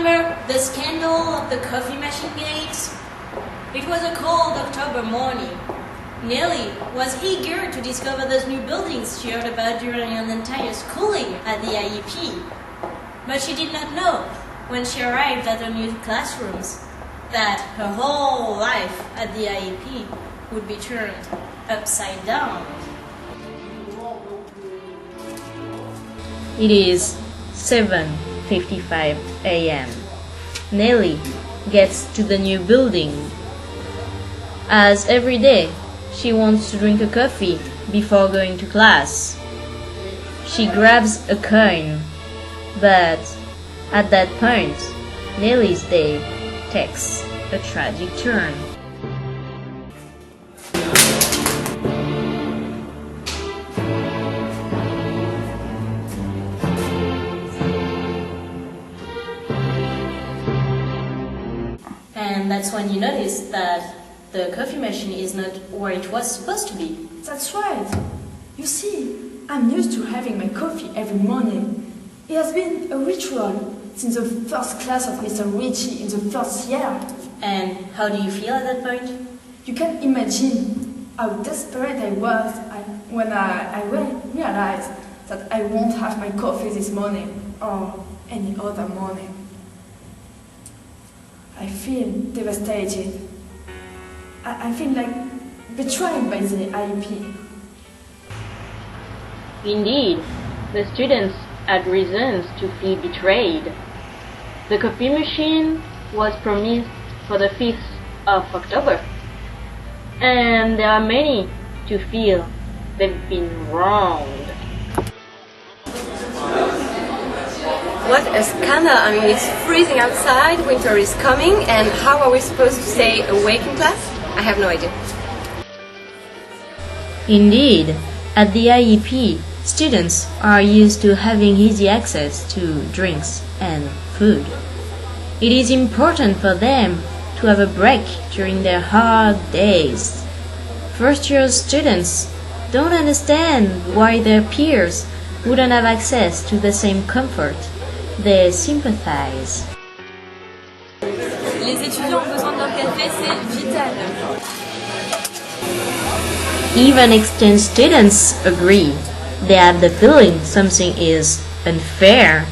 remember the scandal of the coffee-machinegate? It was a cold October morning. Nellie was eager to discover those new buildings she heard about during an entire schooling at the IEP. But she did not know, when she arrived at her new classrooms, that her whole life at the IEP would be turned upside down. It is 7:55 a.m. Nellie gets to the new building. As every day, she wants to drink a coffee before going to class. She grabs a coin, but at that point, Nellie's day takes a tragic turn. And that's when you notice that the coffee machine is not where it was supposed to be. That's right. You see, I'm used to having my coffee every morning. It has been a ritual since the first class of Mr. Ritchie in the first year. And how do you feel at that point? You can imagine how desperate I was when I realized that I won't have my coffee this morning or any other morning. I feel devastated. I feel like betrayed by the IEP. Indeed, the students had reasons to feel betrayed. The coffee machine was promised for the 5th of October, and there are many to feel they've been wronged. What a scandal! I mean, it's freezing outside, winter is coming, and how are we supposed to stay awake in class? I have no idea. Indeed, at the IEP, students are used to having easy access to drinks and food. It is important for them to have a break during their hard days. First-year students don't understand why their peers wouldn't have access to the same comfort. They sympathize. Les étudiants ont besoin d'un café, c'est vital. Even exchange students agree. They have the feeling something is unfair.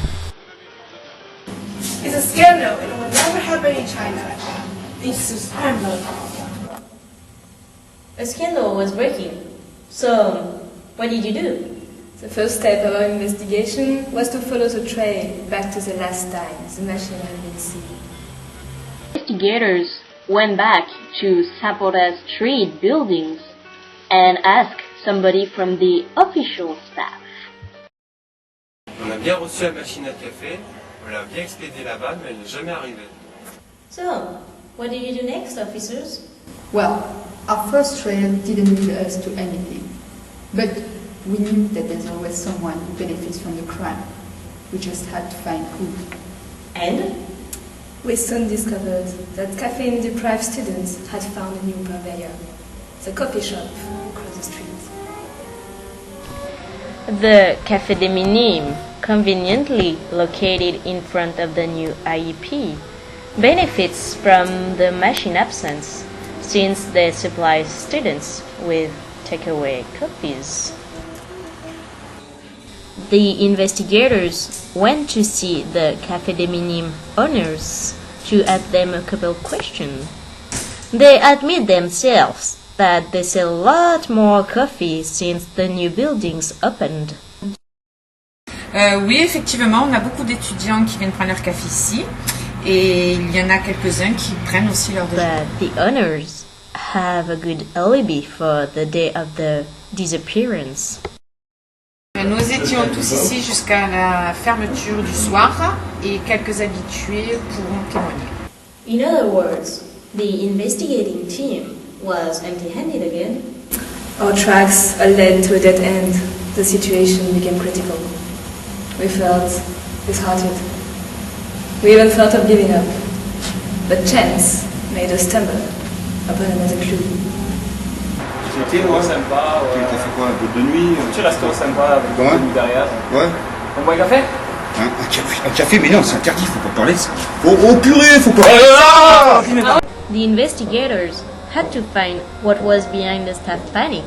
It's a scandal. It will never happen in China. It's a scandal. A scandal was breaking. So, what did you do? The first step of our investigation was to follow the trail back to the last time the machine had been seen. Investigators went back to Sapora's street buildings and asked somebody from the official staff. On a bien reçu la machine à café, on l'a bien expédiée là-bas, mais elle n'est jamais arrivée. So, what did you do next, officers? Well, our first trail didn't lead us to anything, but we knew that there's always someone who benefits from the crime. We just had to find who. And? We soon discovered that caffeine-deprived students had found a new purveyor, the coffee shop across the street. The Café des Minimes, conveniently located in front of the new IEP, benefits from the machine absence since they supply students with takeaway coffees. The investigators went to see the Café des Minimes owners to ask them a couple questions. They admit themselves that they sell a lot more coffee since the new buildings opened. Oui, effectivement, on a beaucoup d'étudiants qui viennent prendre leur café ici et il y en a quelques-uns qui prennent aussi leur déjeuner. But the owners have a good alibi for the day of the disappearance. Nous étions tous ici jusqu'à la fermeture du soir et quelques habitués pourront témoigner. In other words, the investigating team was empty-handed again. Our tracks all led to a dead end. The situation became critical. We felt disheartened. We even thought of giving up. But chance made us stumble upon another clue. C'était sympa. Tu as fait quoi, un bout de nuit? Petit resto sympa, avec de nuit derrière. Ouais. On boit un café? Un café, mais non, c'est interdit, faut pas parler de ça. Oh purée, faut pas... The investigators had to find what was behind the staff panic.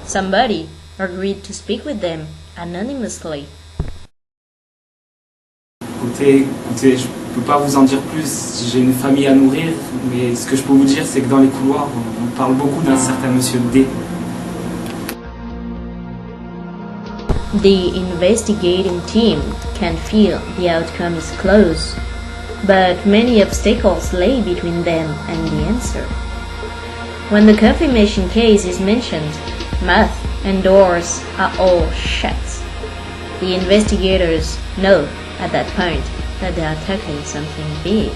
Somebody agreed to speak with them anonymously. Écoutez, je peux pas vous en dire plus, j'ai une famille à nourrir, mais ce que je peux vous dire, c'est que dans les couloirs, on parle beaucoup d'un certain monsieur D. The investigating team can feel the outcome is close, but many obstacles lay between them and the answer. When the coffee machine case is mentioned, mouth and doors are all shut. The investigators know at that point that they are tackling something big.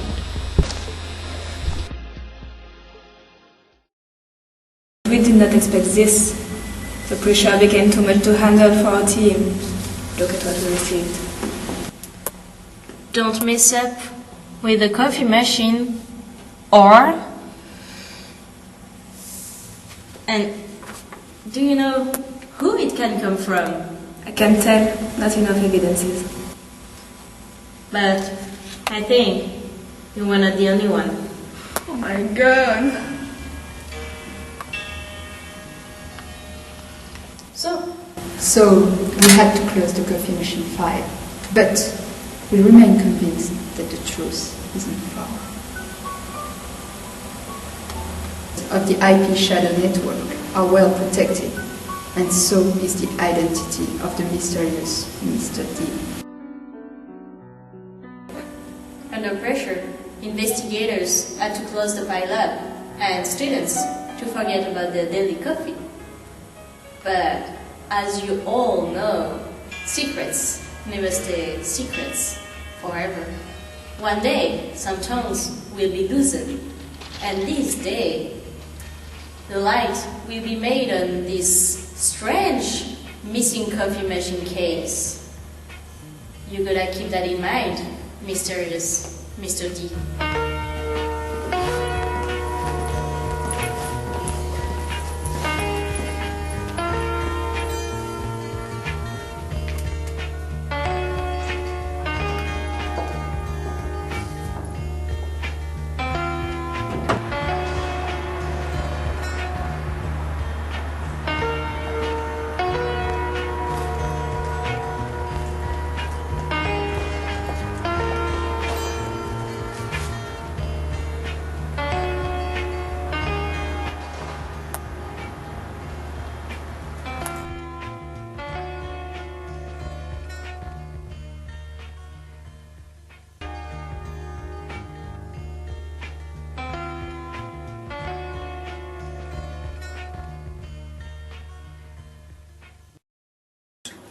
We did not expect this. The pressure became too much to handle for our team. Look at what we received. Don't mess up with the coffee machine, or... And do you know who it can come from? I can't tell, not enough evidences. But I think you were not the only one. Oh my god! So we had to close the coffee machine file, but we remain convinced that the truth isn't far. Of the IP shadow network are well protected, and so is the identity of the mysterious Mr. D. Under pressure, investigators had to close the file up and students to forget about their daily coffee. But as you all know, secrets never stay secrets forever. One day, some tongues will be loosened, and this day, the light will be made on this strange missing coffee machine case. You gotta keep that in mind, mysterious Mr. D.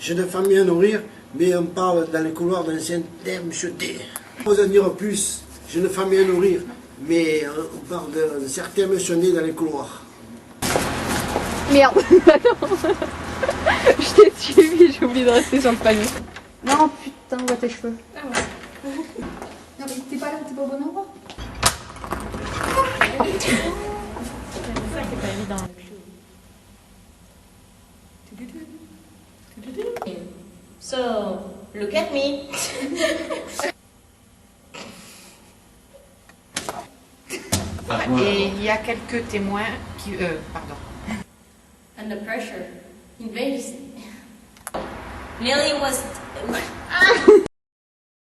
J'ai une famille à nourrir, mais on parle dans les couloirs d'un certain monsieur D. Je peux en dire plus. J'ai une famille à nourrir, mais on parle d'un certain monsieur D dans les couloirs. Merde. Non. Je t'ai suivi, j'ai oublié de rester sur le panier. Non, putain, on voit tes cheveux. Ah ouais. Non, mais t'es pas là, t'es pas au bon endroit. C'est pas évident. So, look at me. Et il y a quelques témoins qui... pardon. Under pressure, invaders. Nelly was...